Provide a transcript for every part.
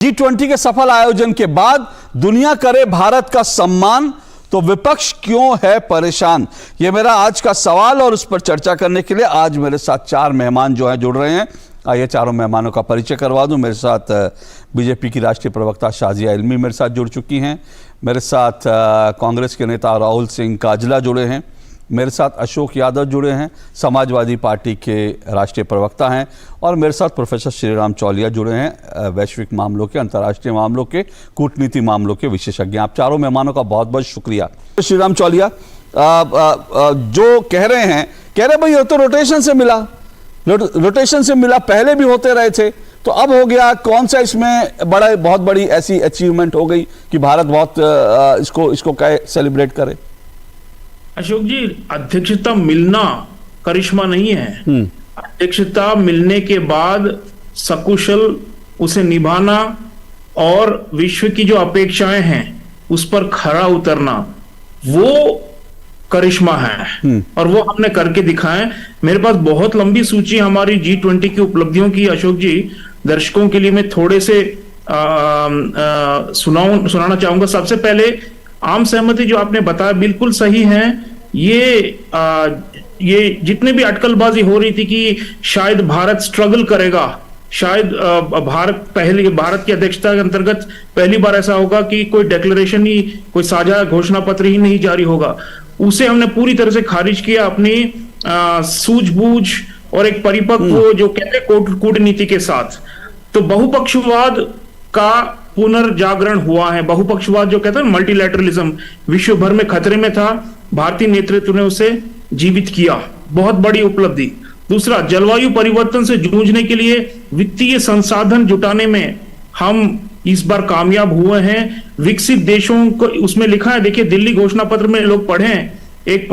G20 के सफल आयोजन के बाद दुनिया करे भारत का सम्मान तो विपक्ष क्यों है परेशान, यह मेरा आज का सवाल। और उस पर चर्चा करने के लिए आज मेरे साथ चार मेहमान जो हैं जुड़ रहे हैं। आइए चारों मेहमानों का परिचय करवा दूं। मेरे साथ बीजेपी की राष्ट्रीय प्रवक्ता शाजिया इल्मी मेरे साथ जुड़ चुकी हैं। मेरे साथ कांग्रेस के नेता राहुल सिंह काजला जुड़े हैं। मेरे साथ अशोक यादव जुड़े हैं, समाजवादी पार्टी के राष्ट्रीय प्रवक्ता हैं। और मेरे साथ प्रोफेसर श्रीराम चौलिया जुड़े हैं, वैश्विक मामलों के, अंतर्राष्ट्रीय मामलों के, कूटनीति मामलों के विशेषज्ञ। आप चारों मेहमानों का बहुत बहुत शुक्रिया। श्रीराम चौलिया, जो कह रहे भाई ये तो रोटेशन से मिला, पहले भी होते रहे थे तो अब हो गया, कौन सा इसमें बहुत बड़ी ऐसी अचीवमेंट हो गई कि भारत बहुत इसको सेलिब्रेट करे? अशोक जी, अध्यक्षता मिलना करिश्मा नहीं है। अध्यक्षता मिलने के बाद सकुशल उसे निभाना और विश्व की जो अपेक्षाएं हैं उस पर खरा उतरना, वो करिश्मा है और वो हमने करके दिखाए। मेरे पास बहुत लंबी सूची हमारी G20 की उपलब्धियों की अशोक जी, दर्शकों के लिए मैं थोड़े से सुनाना चाहूंगा। सबसे पहले आम सहमति जो आपने बताया बिल्कुल सही है। ये जितने भी अटकलबाजी हो रही थी कि शायद भारत स्ट्रगल करेगा, शायद भारत की अध्यक्षता के अंतर्गत पहली बार ऐसा होगा कि कोई डिक्लेरेशन ही, कोई साझा घोषणा पत्र ही नहीं जारी होगा, उसे हमने पूरी तरह से खारिज किया अपनी सूझबूझ और एक परिपक्व जो कहते हैं कूटनीति के साथ। तो बहुपक्षवाद का पुनर्जागरण हुआ है। बहुपक्षवाद जो कहते हैं मल्टीलैटरलिज्म विश्व भर में खतरे में था, भारतीय नेतृत्व ने उसे जीवित किया, बहुत बड़ी उपलब्धि। दूसरा, जलवायु परिवर्तन से जूझने के लिए वित्तीय संसाधन जुटाने में हम इस बार कामयाब हुए हैं। विकसित देशों को उसमें लिखा है, देखिए दिल्ली घोषणा पत्र में लोग पढ़ें, एक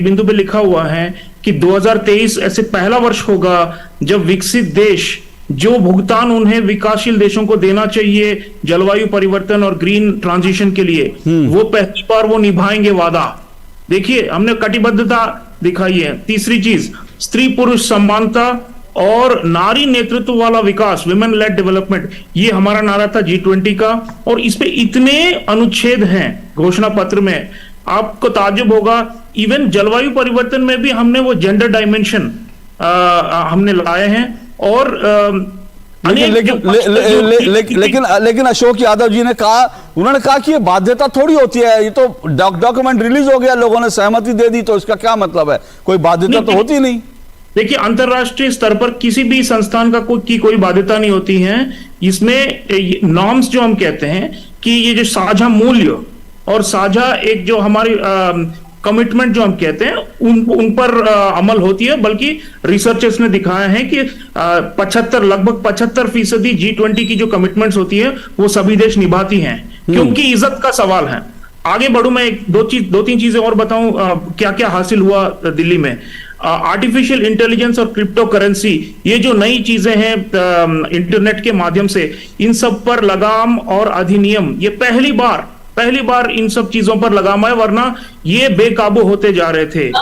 बिंदु पे लिखा हुआ है कि 2023 ऐसे पहला वर्ष होगा जब विकसित देश जो भुगतान उन्हें विकासशील देशों को देना चाहिए जलवायु परिवर्तन और ग्रीन ट्रांजिशन के लिए, वो पहली बार वो निभाएंगे वादा। देखिए हमने कटिबद्धता दिखाई है। तीसरी चीज, स्त्री पुरुष समानता और नारी नेतृत्व वाला विकास, विमेन लेड डेवलपमेंट, ये हमारा नारा था G20 का। और इस पे इतने अनुच्छेद हैं घोषणा पत्र में, आपको ताज्जुब होगा। इवन जलवायु परिवर्तन में भी हमने वो जेंडर डायमेंशन हमने लाए हैं। और लेकिन अशोक यादव जी ने कहा, उन्होंने कहा कि ये बाध्यता थोड़ी होती है, ये तो डॉक्यूमेंट रिलीज हो गया, लोगों ने सहमति दे दी, तो इसका क्या मतलब है? कोई बाध्यता तो होती नहीं। देखिए अंतरराष्ट्रीय स्तर पर किसी भी संस्थान का कोई बाध्यता नहीं होती है। इसमें नॉर्म्स जो हम कहते हैं कि ये जो साझा मूल्य और साझा एक जो हमारी कमिटमेंट जो हम कहते हैं उन पर अमल होती है। बल्कि रिसर्चर्स ने दिखाया है कि लगभग 75% G20 की जो कमिटमेंट्स होती है वो सभी देश निभाती हैं, क्योंकि इज्जत का सवाल है। आगे बढ़ूं मैं दो तीन चीजें और बताऊं क्या क्या हासिल हुआ दिल्ली में। आर्टिफिशियल इंटेलिजेंस और क्रिप्टो करेंसी, ये जो नई चीजें हैं इंटरनेट के माध्यम से, इन सब पर लगाम और अधिनियम, ये पहली बार इन सब चीजों पर लगाम है, वरना ये बेकाबू होते जा रहे थे।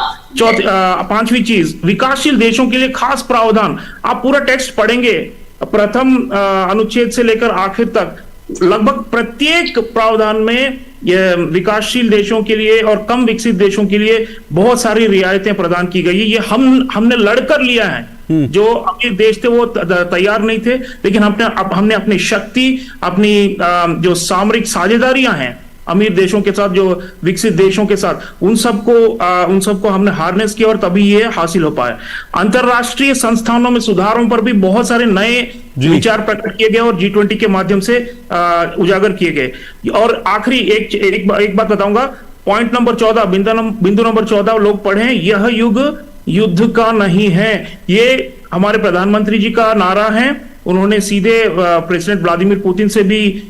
पांचवी चीज, विकासशील देशों के लिए खास प्रावधान। आप पूरा टेक्स्ट पढ़ेंगे, प्रथम अनुच्छेद से लेकर आखिर तक, लगभग प्रत्येक प्रावधान में ये विकासशील देशों के लिए और कम विकसित देशों के लिए बहुत सारी रियायतें प्रदान की गई है। ये हमने लड़कर लिया है। जो अमीर देश थे वो तैयार नहीं थे, लेकिन हमने अपनी शक्ति, अपनी जो सामरिक साझेदारियां हैं अमीर देशों के साथ, जो विकसित देशों के साथ, उन सबको हमने हार्नेस किया और तभी ये हासिल हो पाया। अंतरराष्ट्रीय संस्थानों में सुधारों पर भी बहुत सारे नए विचार प्रकट किए गए और G20 के माध्यम से उजागर किए गए। और आखिरी एक बात बताऊंगा, पॉइंट नंबर 14, बिंदु नंबर 14 लोग पढ़ें, यह युग युद्ध का नहीं है। ये हमारे प्रधानमंत्री जी का नारा है। उन्होंने सीधे प्रेसिडेंट व्लादिमीर पुतिन से भी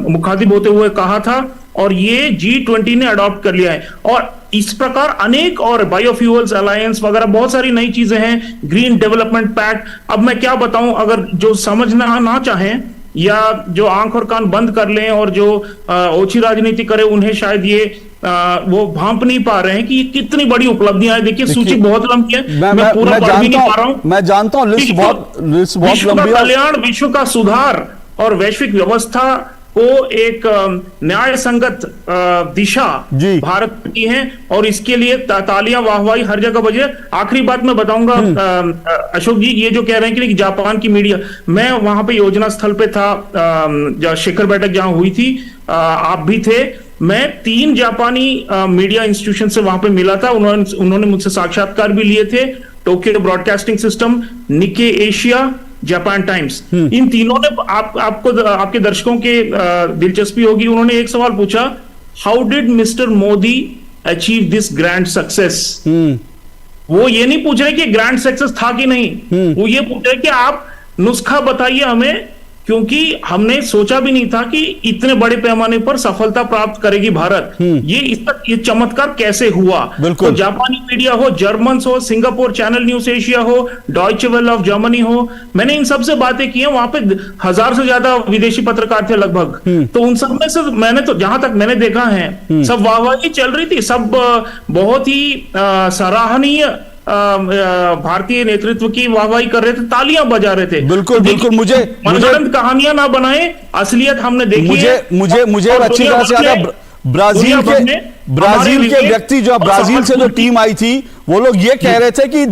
मुखातिब होते हुए कहा था और ये G20 ने अडॉप्ट कर लिया है। और इस प्रकार अनेक और बायोफ्यूल्स अलायंस वगैरह बहुत सारी नई चीजें हैं, ग्रीन डेवलपमेंट पैक्ट। अब मैं क्या बताऊं, अगर जो समझना ना चाहें या जो आंख और कान बंद कर लें और जो ओछी राजनीति करे, उन्हें शायद ये वो भांप नहीं पा रहे हैं कि ये कितनी बड़ी उपलब्धियां हैं। देखिए सूची बहुत लंबी है, मैं पूरा पढ़ भी नहीं पा रहा हूं। मैं जानता हूं, लिस्ट बहुत लंबी है। कल्याण, विश्व का सुधार और वैश्विक व्यवस्था को एक न्याय संगत दिशा भारत की है, और इसके लिए तालियां वाहवाही हर जगह बजे। आखिरी बात मैं बताऊंगा अशोक जी, ये जो कह रहे हैं कि जापान की मीडिया, मैं वहां पे योजना स्थल पे था, शिखर बैठक जहां हुई थी, आप भी थे। मैं 3 जापानी मीडिया इंस्टीट्यूशन से वहां पे मिला था, उन्होंने मुझसे साक्षात्कार भी लिए थे। टोक्यो ब्रॉडकास्टिंग सिस्टम, निके एशिया, जापान टाइम्स, इन तीनों ने आपको आपके दर्शकों के दिलचस्पी होगी, उन्होंने एक सवाल पूछा, how did mister Modi achieve this grand success. वो ये नहीं पूछ रहे कि ग्रैंड सक्सेस था कि नहीं, वो ये पूछ रहे कि आप नुस्खा बताइए हमें, क्योंकि हमने सोचा भी नहीं था कि इतने बड़े पैमाने पर सफलता प्राप्त करेगी भारत। ये चमत्कार कैसे हुआ। तो जापानी मीडिया हो, जर्मन हो, सिंगापुर चैनल न्यूज एशिया हो, डॉयचे वेल ऑफ जर्मनी हो, मैंने इन सब से बातें की हैं। वहां पे 1000 से ज्यादा विदेशी पत्रकार थे लगभग। तो उन सब में से मैंने तो जहां तक मैंने देखा है, सब वाहवाही चल रही थी, सब बहुत ही सराहनीय भारतीय नेतृत्व की वाहवाही कर रहे थे, तालियां बजा रहे थे। बिल्कुल बिल्कुल। मुझे कहानियां ना बनाए, असलियत हमने देखी। मुझे अच्छी तरह से याद है, ब्राजील के व्यक्ति जो ब्राजील से जो टीम आई थी, वो लोग ये कह रहे थे कि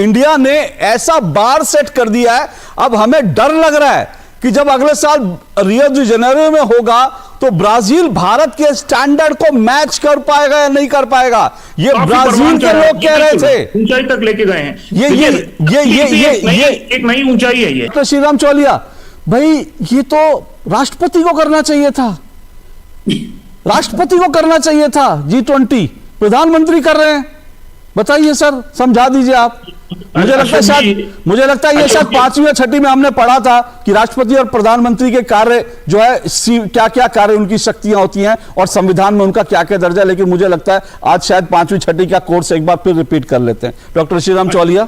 इंडिया ने ऐसा बार सेट कर दिया है, अब हमें डर लग रहा है कि जब अगले साल रियो डी जेनेरो में होगा तो ब्राजील भारत के स्टैंडर्ड को मैच कर पाएगा या नहीं कर पाएगा। ये ब्राजील के लोग कह रहे थे, ऊंचाई तक लेके गए हैं। ये एक नई ऊंचाई है। ये डॉक्टर श्रीराम चौलिया भाई, ये तो राष्ट्रपति को करना चाहिए था, राष्ट्रपति को करना चाहिए था। G20 प्रधानमंत्री कर रहे हैं, बताइए सर, समझा दीजिए आप। मुझे लगता है ये शायद 5वीं या 6वीं में हमने पढ़ा था कि राष्ट्रपति और प्रधानमंत्री के कार्य जो है, क्या क्या कार्य उनकी शक्तियां होती हैं और संविधान में उनका क्या क्या दर्जा है। लेकिन मुझे लगता है आज शायद 5वीं 6वीं का कोर्स एक बार फिर रिपीट कर लेते हैं। डॉक्टर श्रीराम चौलिया।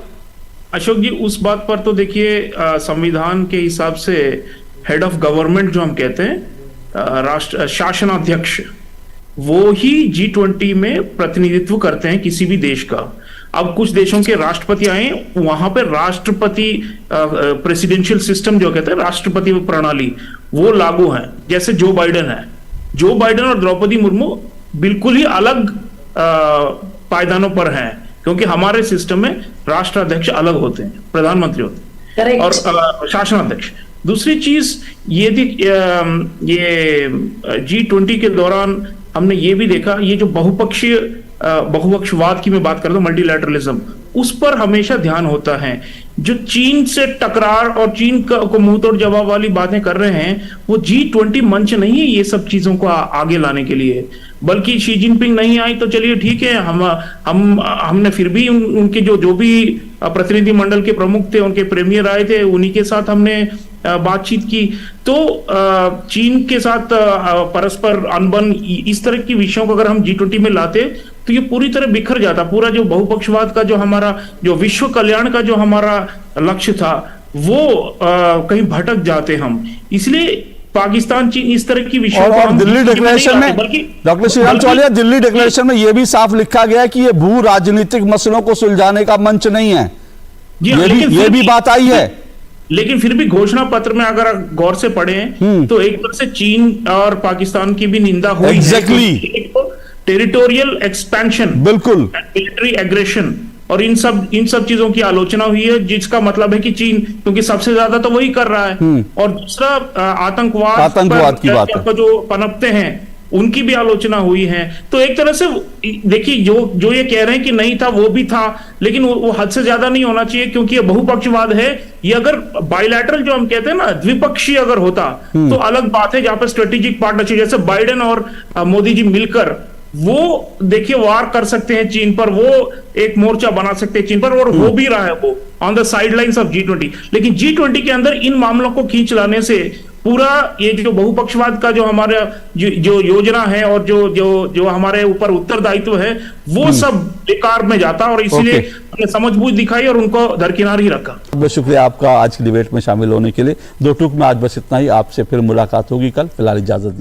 अशोक जी, उस बात पर तो देखिए, संविधान के हिसाब से हेड ऑफ गवर्नमेंट जो हम कहते हैं, राष्ट्र शासनाध्यक्ष, वो ही G20 में प्रतिनिधित्व करते हैं किसी भी देश का। अब कुछ देशों के राष्ट्रपति आए, वहां पे राष्ट्रपति प्रेसिडेंशियल सिस्टम जो कहते हैं, राष्ट्रपति प्रणाली, वो लागू है। जैसे जो बाइडेन है, जो बाइडेन और द्रौपदी मुर्मू बिल्कुल ही अलग पायदानों पर हैं, क्योंकि हमारे सिस्टम में राष्ट्राध्यक्ष अलग होते हैं, प्रधानमंत्री होते हैं और शासनाध्यक्ष। दूसरी चीज ये G20 के दौरान हमने ये भी देखा, ये जो बहुपक्षवाद की मैं बात करता हूं, मल्टीलैटरलिज्म, उस पर हमेशा ध्यान होता है। जो चीन से टकरार और चीन को मुंह तोड़ जवाब वाली बातें कर रहे हैं, वो G20 मंच नहीं है ये सब चीजों को आगे लाने के लिए। बल्कि शी जिनपिंग नहीं आई तो चलिए ठीक है, हमने फिर भी उनके जो भी प्रतिनिधि मंडल के प्रमुख थे, उनके प्रीमियर आए थे, उन्हीं के साथ हमने बातचीत की। तो चीन के साथ परस्पर अनबन, इस तरह की विषयों को अगर हम G20 में लाते तो ये पूरी तरह बिखर जाता। पूरा जो बहुपक्षवाद का जो हमारा, जो विश्व कल्याण का जो हमारा लक्ष्य था, वो कहीं भटक जाते हम। इसलिए पाकिस्तान, चीन, इस तरह की विषयों और दिल्ली डिक्लेरेशन में, डॉक्टर श्रीराम चौलिया, दिल्ली डिक्लेरेशन में यह भी साफ लिखा गया कि यह भू राजनीतिक मसलों को सुलझाने का मंच नहीं है। ये भी बात आई है। लेकिन फिर भी घोषणा पत्र में अगर गौर से पढ़ें तो एक तरह से चीन और पाकिस्तान की भी निंदा हुई। एग्जैक्टली। टेरिटोरियल एक्सपेंशन, बिल्कुल, मिलिट्री एग्रेशन, और इन सब चीजों की आलोचना हुई है, जिसका मतलब है कि चीन, क्योंकि सबसे ज्यादा तो वही कर रहा है। और दूसरा आतंकवाद की बात है, जो पनपते हैं, उनकी भी आलोचना हुई है। तो एक तरह से देखिए, जो ये कह रहे हैं कि नहीं था, वो भी था, लेकिन वो हद से ज्यादा नहीं होना चाहिए, क्योंकि ये बहुपक्षवाद है। ये अगर बायलैटरल जो हम कहते हैं ना, द्विपक्षीय अगर होता तो अलग बात है, जहां पर स्ट्रेटेजिक पार्टनरशिप, जैसे बाइडेन और मोदी जी मिलकर वो देखिए वार कर सकते हैं चीन पर, वो एक मोर्चा बना सकते हैं चीन पर, और हो भी रहा है वो on the sidelines of G20। लेकिन G20 के अंदर इन मामलों को खींच लाने से पूरा ये जो बहुपक्षवाद का जो हमारा जो योजना है और जो हमारे ऊपर उत्तरदायित्व है वो सब बेकार में जाता, और इसीलिए हमने समझबूझ दिखाई और उनको दरकिनार ही रखा। बहुत शुक्रिया आपका आज की डिबेट में शामिल होने के लिए। दो टूक में आज बस इतना ही। आपसे फिर मुलाकात होगी कल। फिलहाल इजाजत दीजिए।